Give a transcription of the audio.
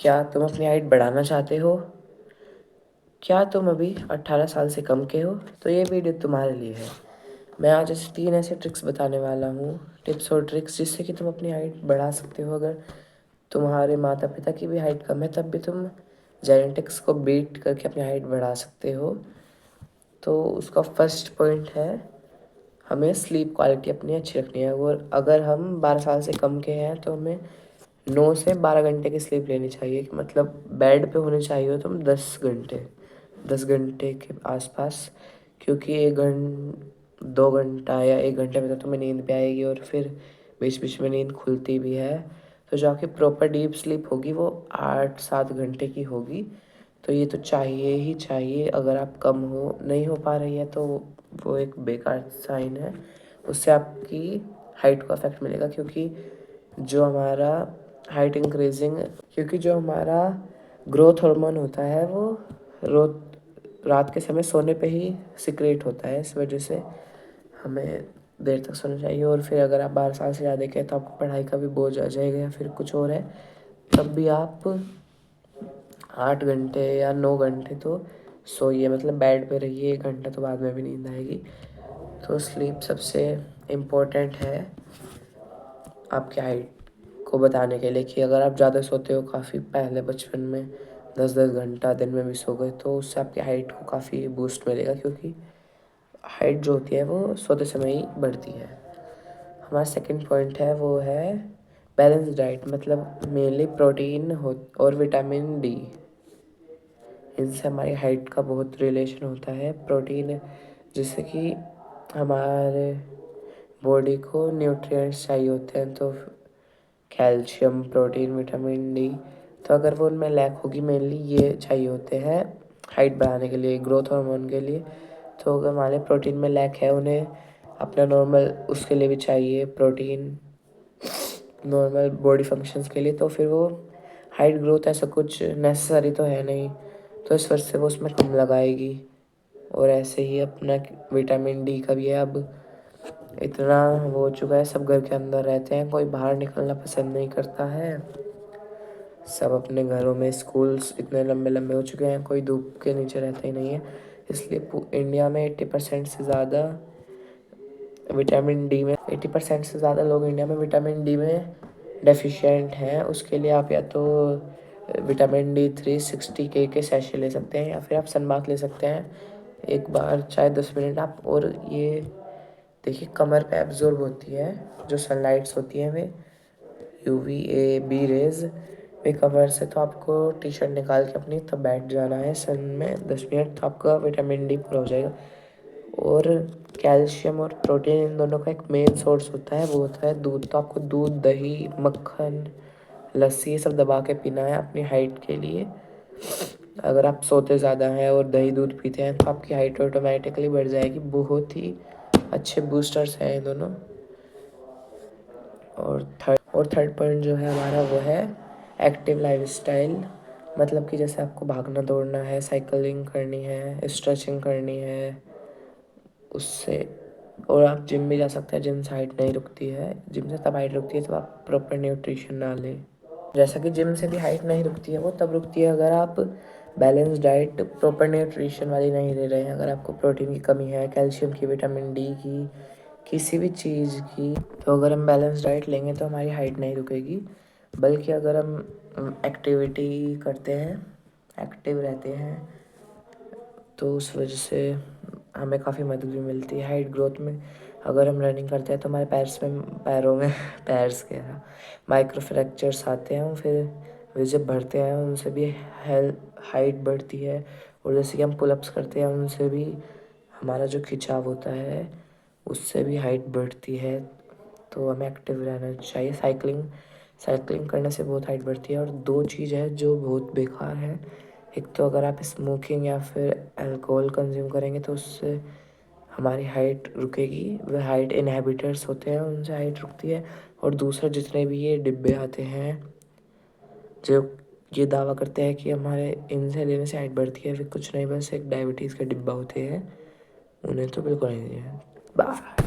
क्या तुम अपनी हाइट बढ़ाना चाहते हो? क्या तुम अभी 18 साल से कम के हो? तो ये वीडियो तुम्हारे लिए है। मैं आज ऐसे 3 ऐसे ट्रिक्स बताने वाला हूँ, टिप्स और ट्रिक्स, जिससे कि तुम अपनी हाइट बढ़ा सकते हो। अगर तुम्हारे माता पिता की भी हाइट कम है तब भी तुम जेनेटिक्स को बीट करके अपनी हाइट बढ़ा सकते हो। तो उसका फर्स्ट पॉइंट है, हमें स्लीप क्वालिटी अपनी अच्छी रखनी है। और अगर हम 12 साल से कम के हैं तो हमें 9 से 12 घंटे की स्लीप लेनी चाहिए। कि मतलब बेड पे होने चाहिए तुम 10 घंटे के आसपास। क्योंकि 2 घंटा या 1 घंटे में तो तुम्हें नींद पे आएगी और फिर बीच बीच में नींद खुलती भी है। तो जो आपकी प्रॉपर डीप स्लीप होगी वो 8-7 घंटे की होगी। तो ये तो चाहिए ही चाहिए। अगर आप कम हो नहीं हो पा रही है तो वो एक बेकार साइन है। उससे आपकी हाइट को अफेक्ट मिलेगा। जो हमारा हाइट इंक्रीजिंग क्योंकि जो हमारा ग्रोथ हार्मोन होता है वो रो रात के समय सोने पे ही सिक्रेट होता है। इस वजह से हमें देर तक सोना चाहिए। और फिर अगर आप 12 साल से ज़्यादा के तो आपको पढ़ाई का भी बोझ आ जाएगा या फिर कुछ और है, तब भी आप 8 घंटे या 9 घंटे तो सोइए। मतलब बेड पे रहिए 1 घंटा, तो बाद में भी नींद आएगी। तो स्लीप सबसे इम्पोर्टेंट है आपकी हाइट को बताने के लिए। कि अगर आप ज़्यादा सोते हो, काफ़ी पहले बचपन में 10-10 घंटा दिन में भी सो गए, तो उससे आपकी हाइट को काफ़ी बूस्ट मिलेगा। क्योंकि हाइट जो होती है वो सोते समय ही बढ़ती है। हमारा सेकंड पॉइंट है वो है बैलेंस डाइट। मतलब मेनली प्रोटीन हो और विटामिन डी, इनसे हमारी हाइट का बहुत रिलेशन होता है। प्रोटीन जिससे कि हमारे बॉडी को न्यूट्रिएंट्स चाहिए होते हैं, तो कैल्शियम, प्रोटीन, विटामिन डी, तो अगर वो उनमें लैक होगी, मेनली ये चाहिए होते हैं हाइट बढ़ाने के लिए, ग्रोथ हार्मोन के लिए। तो अगर हमारे प्रोटीन में लैक है, उन्हें अपना नॉर्मल उसके लिए भी चाहिए प्रोटीन, नॉर्मल बॉडी फंक्शंस के लिए। तो फिर वो हाइट ग्रोथ ऐसा कुछ नेसेसरी तो है नहीं, तो इस वजह से वो उसमें कम लगाएगी। और ऐसे ही अपना विटामिन डी का भी है। अब इतना वो हो चुका है, सब घर के अंदर रहते हैं, कोई बाहर निकलना पसंद नहीं करता है। सब अपने घरों में, स्कूल्स इतने लंबे लंबे हो चुके हैं, कोई धूप के नीचे रहता ही नहीं है। इसलिए इंडिया में 80% से ज़्यादा विटामिन डी में 80% से ज़्यादा लोग इंडिया में विटामिन डी में डेफिशिएंट हैं। उसके लिए आप या तो विटामिन डी 360 के सैशे ले सकते हैं, या फिर आप सनबाथ ले सकते हैं एक बार, चाहे 10 मिनट आप। और ये देखिए, कमर पे एब्जॉर्ब होती है जो सनलाइट्स होती हैं, वे UVA B रेज, वे कमर से। तो आपको टी शर्ट निकाल के अपनी तब बैठ जाना है सन में 10 मिनट, तो आपका विटामिन डी पूरा हो जाएगा। और कैल्शियम और प्रोटीन, इन दोनों का एक मेन सोर्स होता है, वो होता है दूध। तो आपको दूध, दही, मक्खन, लस्सी, ये सब दबा के पीना है अपनी हाइट के लिए। अगर आप सोते ज़्यादा हैं और दही दूध पीते हैं तो आपकी हाइट ऑटोमेटिकली बढ़ जाएगी। बहुत ही अच्छे बूस्टर्स हैं ये दोनों। और थर्ड पॉइंट जो है हमारा वो है एक्टिव लाइफस्टाइल। मतलब कि जैसे आपको भागना दौड़ना है, साइकिलिंग करनी है, स्ट्रेचिंग करनी है, उससे। और आप जिम भी जा सकते हैं, जिम से हाइट नहीं रुकती है। जिम से तब हाइट रुकती है जब आप प्रॉपर न्यूट्रिशन ना लें। जैसा कि जिम से भी हाइट नहीं रुकती है, वो तब रुकती है अगर आप बैलेंस डाइट, प्रॉपर न्यूट्रिशन वाली नहीं ले रहे हैं। अगर आपको प्रोटीन की कमी है, कैल्शियम की, विटामिन डी की, किसी भी चीज़ की, तो अगर हम बैलेंस डाइट लेंगे तो हमारी हाइट नहीं रुकेगी। बल्कि अगर हम एक्टिविटी करते हैं, एक्टिव रहते हैं, तो उस वजह से हमें काफ़ी मदद भी मिलती है हाइट ग्रोथ में। अगर हम रनिंग करते हैं तो हमारे पैरों में पैर्स के माइक्रो फ्रैक्चर्स आते हैं, फिर वे जब बढ़ते हैं उनसे भी हाइट बढ़ती है। और जैसे कि हम पुलअप्स करते हैं, उनसे भी हमारा जो खिंचाव होता है उससे भी हाइट बढ़ती है। तो हमें एक्टिव रहना चाहिए। साइकिलिंग करने से बहुत हाइट बढ़ती है। और दो चीज़ है जो बहुत बेकार है। एक तो अगर आप स्मोकिंग या फिर अल्कोहल कंज्यूम करेंगे तो उससे हमारी हाइट रुकेगी। वह हाइट इनहिबिटर्स होते हैं, उनसे हाइट रुकती है। और दूसरा, जितने भी ये डिब्बे आते हैं जो ये दावा करते हैं कि हमारे इनसे लेने से हाइट बढ़ती है, फिर कुछ नहीं, बस एक डायबिटीज़ का डिब्बा होते हैं। उन्हें तो बिल्कुल नहीं है। बाय।